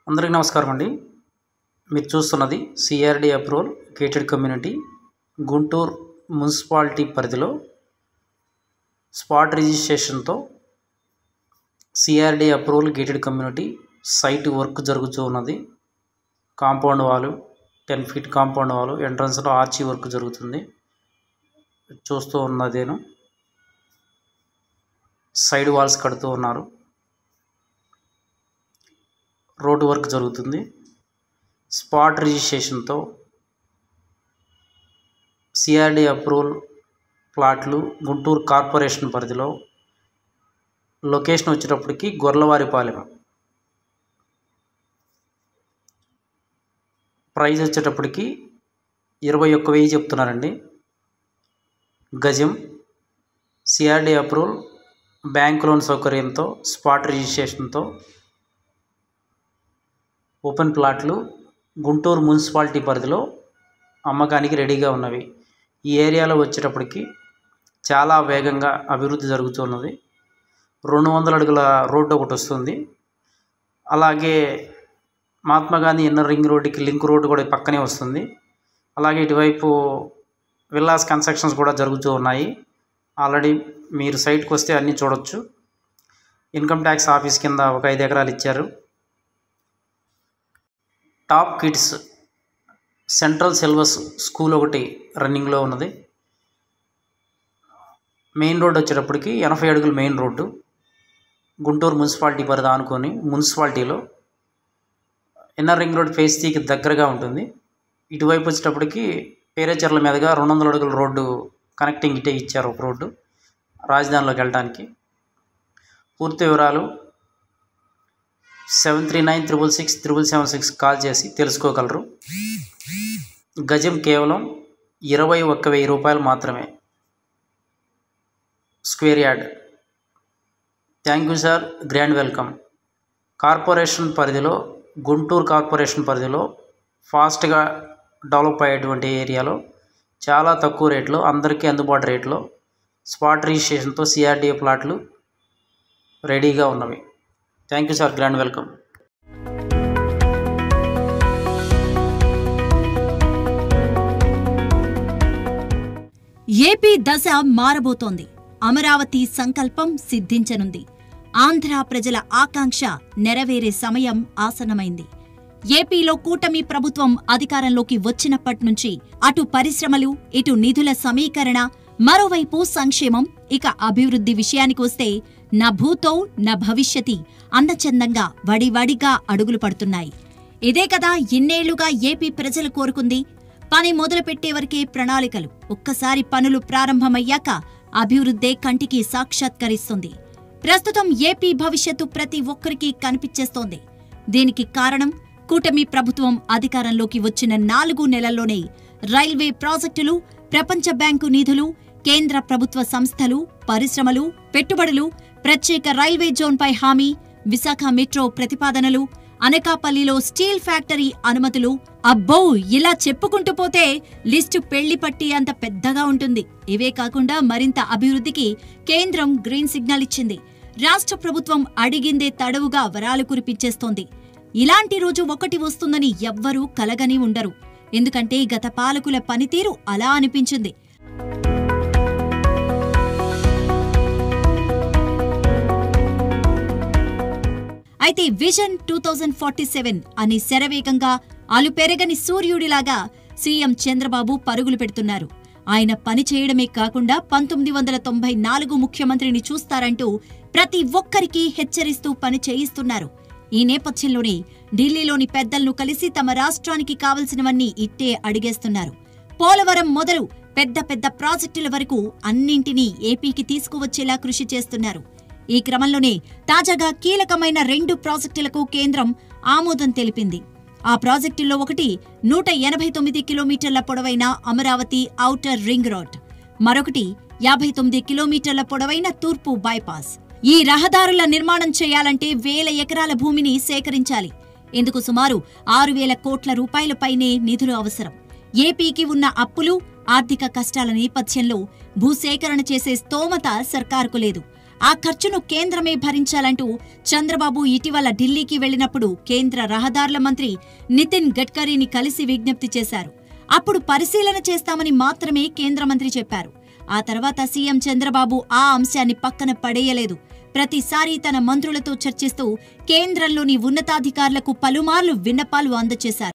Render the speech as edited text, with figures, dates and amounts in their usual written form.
అందరికీ నమస్కారం అండి. మీరు చూస్తున్నది CRD approval gated community Guntur municipality పరిధిలో స్పాట్ రిజిస్ట్రేషన్తో CRD approval gated community site work జరుగుతూ ఉన్నది. Compound wall 10 feet compound wall, ఎంట్రన్స్లో ఆర్చి వర్క్ జరుగుతుంది. చూస్తూ ఉన్నదేను సైడ్ వాల్స్ కడుతూ ఉన్నారు. రోడ్డు వర్క్ జరుగుతుంది. స్పాట్ రిజిస్ట్రేషన్తో సిఆర్డి అప్రూవల్ ప్లాట్లు గుంటూరు కార్పొరేషన్ పరిధిలో లొకేషన్ వచ్చేటప్పటికి గొర్లవారిపాలెం. ప్రైస్ వచ్చేటప్పటికి 21,000 చెప్తున్నారండి. గజం. సిఆర్డి అప్రూవల్ బ్యాంక్ లోన్ సౌకర్యంతో స్పాట్ రిజిస్ట్రేషన్తో ఓపెన్ ప్లాట్లు గుంటూరు మున్సిపాలిటీ పరిధిలో అమ్మకానికి రెడీగా ఉన్నవి. ఈ ఏరియాలో వచ్చేటప్పటికి చాలా వేగంగా అభివృద్ధి జరుగుతున్నది. 200 అడుగుల రోడ్డు ఒకటి వస్తుంది. అలాగే మహాత్మా గాంధీ ఇన్నర్ రింగ్ రోడ్డుకి లింక్ రోడ్డు కూడా పక్కనే వస్తుంది. అలాగే ఇటువైపు విల్లాస్ కన్స్ట్రక్షన్స్ కూడా జరుగుతూ ఉన్నాయి. ఆల్రెడీ మీరు సైట్కి వస్తే అన్నీ చూడొచ్చు. ఇన్కమ్ ట్యాక్స్ ఆఫీస్ కింద ఒక 5 ఎకరాలు ఇచ్చారు. Top kids central syllabus school ఒకటి రన్నింగ్లో ఉన్నది. మెయిన్ రోడ్ వచ్చేటప్పటికి 80 అడుగుల మెయిన్ రోడ్డు గుంటూరు మున్సిపాలిటీ పరిధి ఆనుకొని మున్సిపాలిటీలో ఇన్నర్ రింగ్ రోడ్ ఫేజ్ 3కి దగ్గరగా ఉంటుంది. ఇటువైపు వచ్చేటప్పటికి పేరేచర్ల మీదుగా 200 అడుగుల రోడ్డు కనెక్టింగ్ ఇటే ఇచ్చారు. ఒక రోడ్డు రాజధానిలోకి వెళ్ళడానికి. పూర్తి వివరాలు 7396667776 కాల్ చేసి తెలుసుకోగలరు. గజం కేవలం 21,000 రూపాయలు మాత్రమే. Square yard. Thank you sir, grand welcome. Corporation పరిధిలో గుంటూరు కార్పొరేషన్ పరిధిలో ఫాస్ట్గా డెవలప్ అయ్యేటువంటి ఏరియాలో చాలా తక్కువ రేట్లో అందరికీ అందుబాటు రేట్లో స్పాట్ రిజిస్ట్రేషన్తో సిఆర్డిఏ ప్లాట్లు రెడీగా ఉన్నవి. Thank you sir, grand welcome. AP దశ మారబోతోంది. అమరావతి సంకల్పం సిద్ధించనుంది. ఆంధ్ర ప్రజల ఆకాంక్ష నెరవేరే సమయం ఆసన్నమైంది. ఏపీలో కూటమి ప్రభుత్వం అధికారంలోకి వచ్చినప్పటి నుంచి అటు పరిశ్రమలు, ఇటు నిధుల సమీకరణ, మరోవైపు సంక్షేమం, ఇక అభివృద్ధి విషయానికొస్తే నా భూతో నా భవిష్యతి అందచందంగా వడివడిగా అడుగులు పడుతున్నాయి. ఇదే కదా ఇన్నేళ్లుగా ఏపీ ప్రజలు కోరుకుంది. పని మొదలుపెట్టే వరకే ప్రణాళికలు. ఒక్కసారి పనులు ప్రారంభమయ్యాక అభివృద్ధే కంటికి సాక్షాత్కరిస్తుంది. ప్రస్తుతం ఏపీ భవిష్యత్తు ప్రతి ఒక్కరికి కనిపించేస్తోంది. దీనికి కారణం కూటమి ప్రభుత్వం అధికారంలోకి వచ్చిన 4 నెలల్లోనే రైల్వే ప్రాజెక్టులు, ప్రపంచ బ్యాంకు నిధులు, కేంద్ర ప్రభుత్వ సంస్థలు, పరిశ్రమలు, పెట్టుబడులు, ప్రత్యేక రైల్వే జోన్పై హామీ, విశాఖ మెట్రో ప్రతిపాదనలు, అనకాపల్లిలో స్టీల్ ఫ్యాక్టరీ అనుమతులు. అబ్బో, ఇలా చెప్పుకుంటూ పోతే లిస్టు పెళ్లి పట్టి అంత పెద్దగా ఉంటుంది. ఇవే కాకుండా మరింత అభివృద్ధికి కేంద్రం గ్రీన్ సిగ్నల్ ఇచ్చింది. రాష్ట్ర ప్రభుత్వం అడిగిందే తడవుగా వరాలు కురిపించేస్తోంది. ఇలాంటి రోజు ఒకటి వస్తుందని ఎవ్వరూ కలగని ఉండరు. ఎందుకంటే గత పాలకుల పనితీరు అలా అనిపించింది. అయితే విజన్ 2047 అని శరవేగంగా అలుపెరగని సూర్యుడిలాగా సీఎం చంద్రబాబు పరుగులు పెడుతున్నారు. ఆయన పని చేయడమే కాకుండా 1994 ముఖ్యమంత్రిని చూస్తారంటూ ప్రతి ఒక్కరికి హెచ్చరిస్తూ పని చేయిస్తున్నారు. ఈ నేపథ్యంలోనే ఢిల్లీలోని పెద్దలను కలిసి తమ రాష్ట్రానికి కావలసినవన్నీ ఇట్టే అడిగేస్తున్నారు. పోలవరం మొదలు పెద్ద పెద్ద ప్రాజెక్టుల వరకు అన్నింటినీ ఏపీకి తీసుకువచ్చేలా కృషి చేస్తున్నారు. ఈ క్రమంలోనే తాజాగా కీలకమైన 2 ప్రాజెక్టులకు కేంద్రం ఆమోదం తెలిపింది. ఆ ప్రాజెక్టుల్లో ఒకటి 189 కిలోమీటర్ల పొడవైన అమరావతి ఔటర్ రింగ్ రోడ్, మరొకటి 59 కిలోమీటర్ల పొడవైన తూర్పు బైపాస్. ఈ రహదారుల నిర్మాణం చేయాలంటే 1000 ఎకరాల భూమిని సేకరించాలి. ఇందుకు సుమారు 6,000 కోట్ల రూపాయల పైనే నిధులు అవసరం. ఏపీకి ఉన్న అప్పులు, ఆర్థిక కష్టాల నేపథ్యంలో భూసేకరణ చేసే స్తోమత సర్కారుకు లేదు. ఆ ఖర్చును కేంద్రమే భరించాలంటూ చంద్రబాబు ఇటీవల ఢిల్లీకి వెళ్లినప్పుడు కేంద్ర రహదారుల మంత్రి నితిన్ గడ్కరీని కలిసి విజ్ఞప్తి చేశారు. అప్పుడు పరిశీలన చేస్తామని మాత్రమే కేంద్ర మంత్రి చెప్పారు. ఆ తర్వాత సీఎం చంద్రబాబు ఆ అంశాన్ని పక్కన పడేయలేదు. ప్రతిసారి తన మంత్రులతో చర్చిస్తూ కేంద్రంలోని ఉన్నతాధికారులకు పలుమార్లు విన్నపాలు అందజేశారు.